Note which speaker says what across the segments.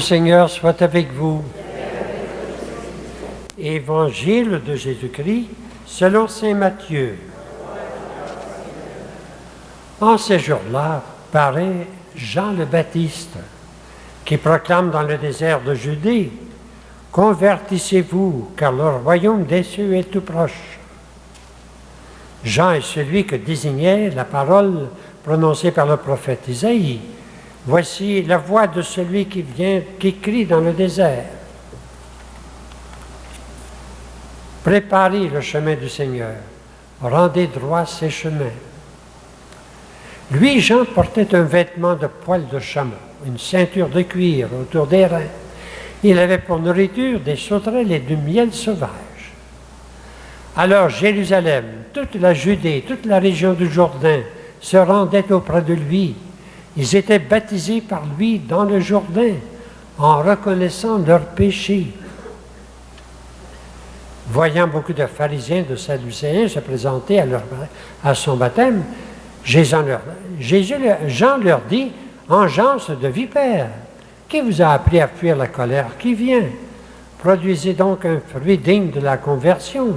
Speaker 1: Le Seigneur soit avec vous. Évangile de Jésus-Christ selon saint Matthieu. En ces jours-là, paraît Jean le Baptiste, qui proclame dans le désert de Judée: « Convertissez-vous, car le royaume des cieux est tout proche. » Jean est celui que désignait la parole prononcée par le prophète Isaïe. « Voici la voix de celui qui crie dans le désert. Préparez le chemin du Seigneur, rendez droit ses chemins. » Lui, Jean, portait un vêtement de poil de chameau, une ceinture de cuir autour des reins. Il avait pour nourriture des sauterelles et du miel sauvage. Alors Jérusalem, toute la Judée, toute la région du Jourdain se rendaient auprès de lui. Ils étaient baptisés par lui dans le Jourdain en reconnaissant leurs péchés. Voyant beaucoup de pharisiens, de sadducéens se présenter à son baptême, Jean leur dit: « Engeance de vipères, qui vous a appris à fuir la colère qui vient? Produisez donc un fruit digne de la conversion.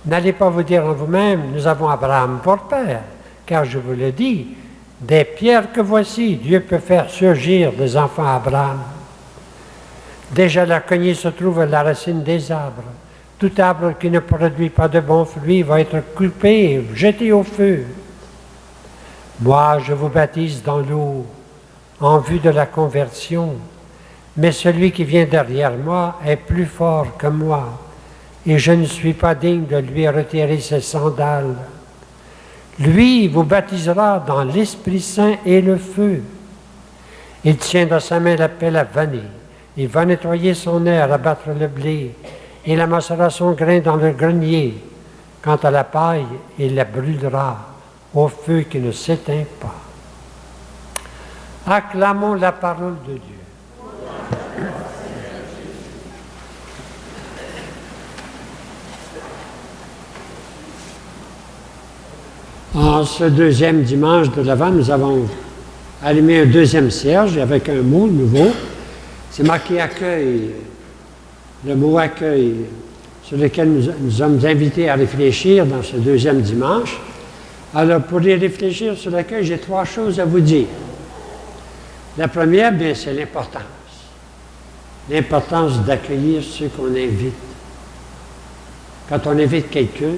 Speaker 1: N'allez pas vous dire en vous-même: nous avons Abraham pour père, car je vous le dis, des pierres que voici, Dieu peut faire surgir des enfants d'Abraham. Déjà la cognée se trouve à la racine des arbres. Tout arbre qui ne produit pas de bons fruits va être coupé et jeté au feu. Moi, je vous baptise dans l'eau, en vue de la conversion, mais celui qui vient derrière moi est plus fort que moi, et je ne suis pas digne de lui retirer ses sandales. Lui vous baptisera dans l'Esprit Saint et le feu. Il tient dans sa main la pelle à vanner. Il va nettoyer son aire, abattre le blé. Il amassera son grain dans le grenier. Quant à la paille, il la brûlera au feu qui ne s'éteint pas. » Acclamons la parole de Dieu. En ce deuxième dimanche de l'Avent, nous avons allumé un deuxième cierge avec un mot nouveau. C'est marqué « accueil », le mot « accueil », sur lequel nous sommes invités à réfléchir dans ce deuxième dimanche. Alors, pour y réfléchir sur l'accueil, j'ai trois choses à vous dire. La première, bien, c'est l'importance. L'importance d'accueillir ceux qu'on invite. Quand on invite quelqu'un,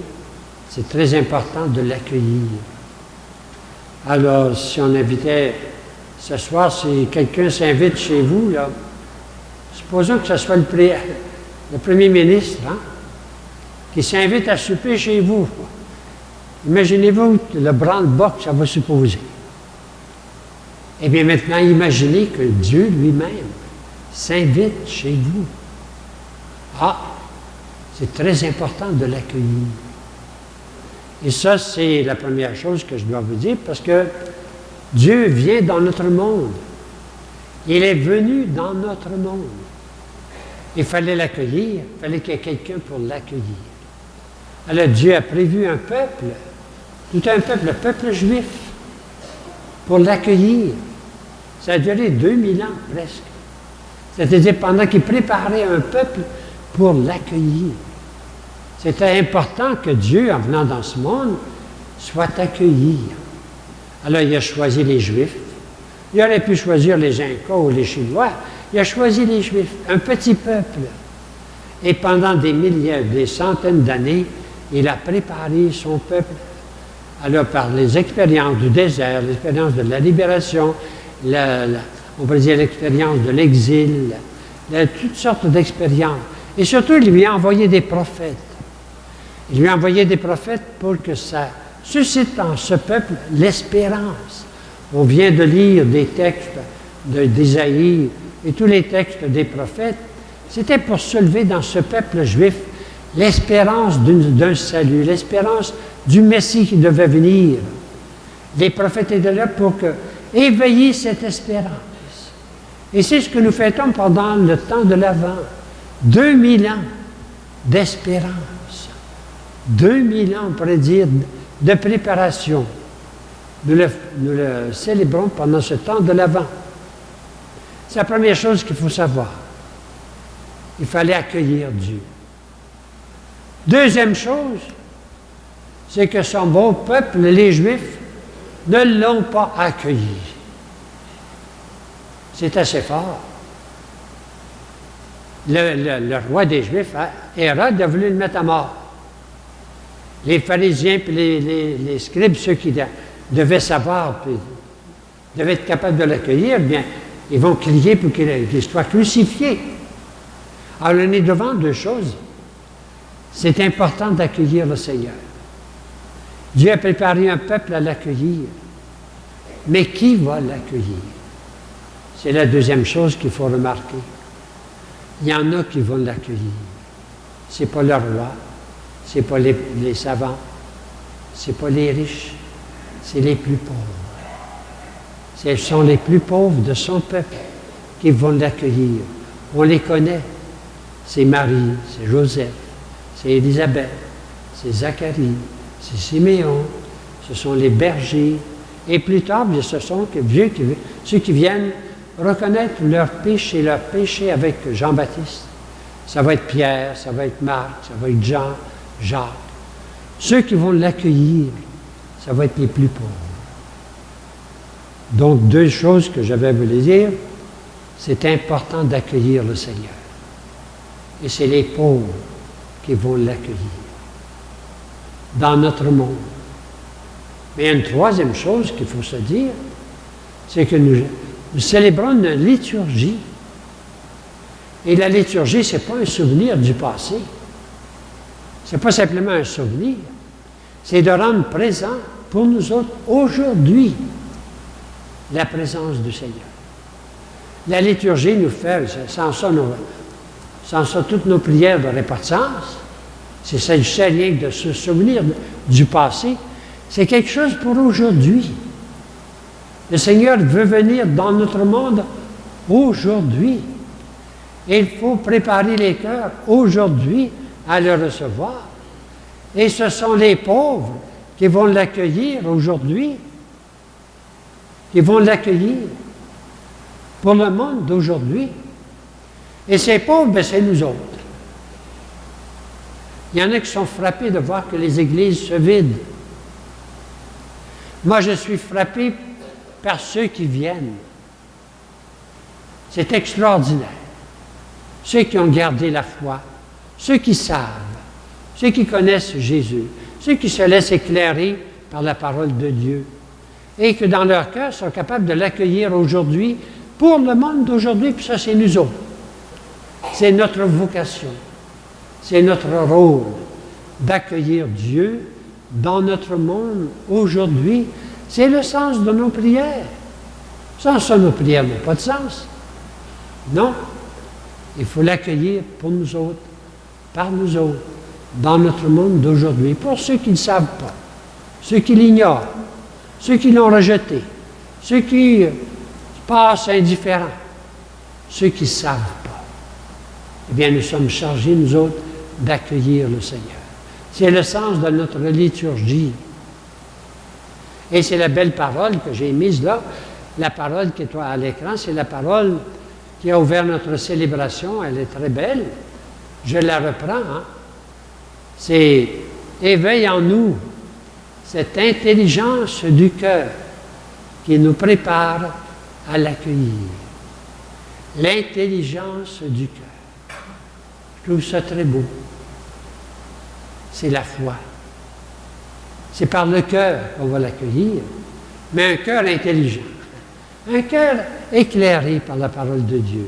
Speaker 1: c'est très important de l'accueillir. Alors, si on invitait ce soir, si quelqu'un s'invite chez vous, là, supposons que ce soit le premier ministre, hein, qui s'invite à souper chez vous. Imaginez-vous le branle-bas que ça va supposer. Eh bien, maintenant, imaginez que Dieu lui-même s'invite chez vous. Ah, c'est très important de l'accueillir. Et ça, c'est la première chose que je dois vous dire, parce que Dieu vient dans notre monde. Il est venu dans notre monde. Il fallait l'accueillir, il fallait qu'il y ait quelqu'un pour l'accueillir. Alors Dieu a prévu un peuple, tout un peuple, le peuple juif, pour l'accueillir. Ça a duré 2000 ans presque. C'est-à-dire pendant qu'il préparait un peuple pour l'accueillir. C'était important que Dieu, en venant dans ce monde, soit accueilli. Alors il a choisi les Juifs. Il aurait pu choisir les Incas ou les Chinois. Il a choisi les Juifs, un petit peuple. Et pendant des milliers, des centaines d'années, il a préparé son peuple. Alors par les expériences du désert, l'expérience de la libération, on pourrait dire l'expérience de l'exil, toutes sortes d'expériences. Et surtout, il lui a envoyé des prophètes. Il lui a envoyé des prophètes pour que ça suscite en ce peuple l'espérance. On vient de lire des textes d'Isaïe et tous les textes des prophètes. C'était pour soulever dans ce peuple juif l'espérance d'un salut, l'espérance du Messie qui devait venir. Les prophètes étaient là pour éveiller cette espérance. Et c'est ce que nous fêtons pendant le temps de l'Avent. 2000 ans d'espérance. 2000 ans, on pourrait dire, de préparation. Nous le célébrons pendant ce temps de l'Avent. C'est la première chose qu'il faut savoir. Il fallait accueillir Dieu. Deuxième chose, c'est que son bon peuple, les Juifs, ne l'ont pas accueilli. C'est assez fort. Le roi des Juifs, Hérode, a voulu le mettre à mort. Les pharisiens et les scribes, ceux qui devaient savoir, puis devaient être capables de l'accueillir, bien, ils vont crier pour qu'il soit crucifié. Alors, on est devant deux choses. C'est important d'accueillir le Seigneur. Dieu a préparé un peuple à l'accueillir. Mais qui va l'accueillir? C'est la deuxième chose qu'il faut remarquer. Il y en a qui vont l'accueillir. Ce n'est pas le roi, ce n'est pas les savants, ce n'est pas les riches, c'est les plus pauvres. Ce sont les plus pauvres de son peuple qui vont l'accueillir. On les connaît. C'est Marie, c'est Joseph, c'est Élisabeth, c'est Zacharie, c'est Siméon, ce sont les bergers. Et plus tard, ce sont ceux qui viennent reconnaître leur péché avec Jean-Baptiste. Ça va être Pierre, ça va être Marc, ça va être Jean, Jacques. Ceux qui vont l'accueillir, ça va être les plus pauvres. Donc, deux choses que je vais vous les dire. C'est important d'accueillir le Seigneur. Et c'est les pauvres qui vont l'accueillir dans notre monde. Mais il y a une troisième chose qu'il faut se dire, c'est que nous célébrons une liturgie. Et la liturgie, ce n'est pas un souvenir du passé. Ce n'est pas simplement un souvenir. C'est de rendre présent pour nous autres, aujourd'hui, la présence du Seigneur. La liturgie nous fait, sans ça, toutes nos prières n'auraient pas de sens. C'est s'agissait rien que de se souvenir du passé. C'est quelque chose pour aujourd'hui. Le Seigneur veut venir dans notre monde aujourd'hui. Et il faut préparer les cœurs aujourd'hui à le recevoir. Et ce sont les pauvres qui vont l'accueillir aujourd'hui, qui vont l'accueillir pour le monde d'aujourd'hui. Et ces pauvres, bien, c'est nous autres. Il y en a qui sont frappés de voir que les églises se vident. Moi, je suis frappé par ceux qui viennent. C'est extraordinaire. Ceux qui ont gardé la foi, ceux qui savent, ceux qui connaissent Jésus, ceux qui se laissent éclairer par la parole de Dieu et que dans leur cœur sont capables de l'accueillir aujourd'hui pour le monde d'aujourd'hui, puis ça, c'est nous autres. C'est notre vocation, c'est notre rôle d'accueillir Dieu dans notre monde aujourd'hui. C'est le sens de nos prières. Sans ça, nos prières n'ont pas de sens. Non. Il faut l'accueillir pour nous autres, par nous autres, dans notre monde d'aujourd'hui. Pour ceux qui ne savent pas, ceux qui l'ignorent, ceux qui l'ont rejeté, ceux qui passent indifférents, ceux qui ne savent pas. Eh bien, nous sommes chargés, nous autres, d'accueillir le Seigneur. C'est le sens de notre liturgie. Et c'est la belle parole que j'ai mise là. La parole qui est à l'écran, c'est la parole qui a ouvert notre célébration. Elle est très belle. Je la reprends. Hein? C'est « Éveille en nous cette intelligence du cœur qui nous prépare à l'accueillir. » L'intelligence du cœur. Je trouve ça très beau. C'est la foi. C'est par le cœur qu'on va l'accueillir, mais un cœur intelligent, un cœur éclairé par la parole de Dieu,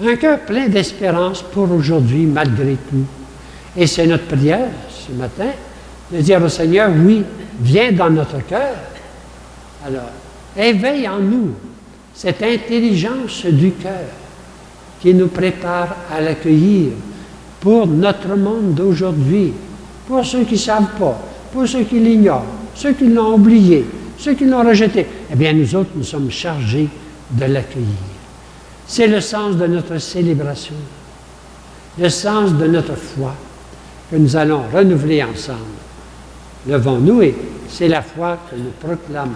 Speaker 1: un cœur plein d'espérance pour aujourd'hui malgré tout. Et c'est notre prière ce matin de dire au Seigneur, oui, viens dans notre cœur. Alors, éveille en nous cette intelligence du cœur qui nous prépare à l'accueillir pour notre monde d'aujourd'hui, pour ceux qui ne savent pas, pour ceux qui l'ignorent, ceux qui l'ont oublié, ceux qui l'ont rejeté. Eh bien, nous autres, nous sommes chargés de l'accueillir. C'est le sens de notre célébration, le sens de notre foi que nous allons renouveler ensemble. Levons-nous et c'est la foi que nous proclamons.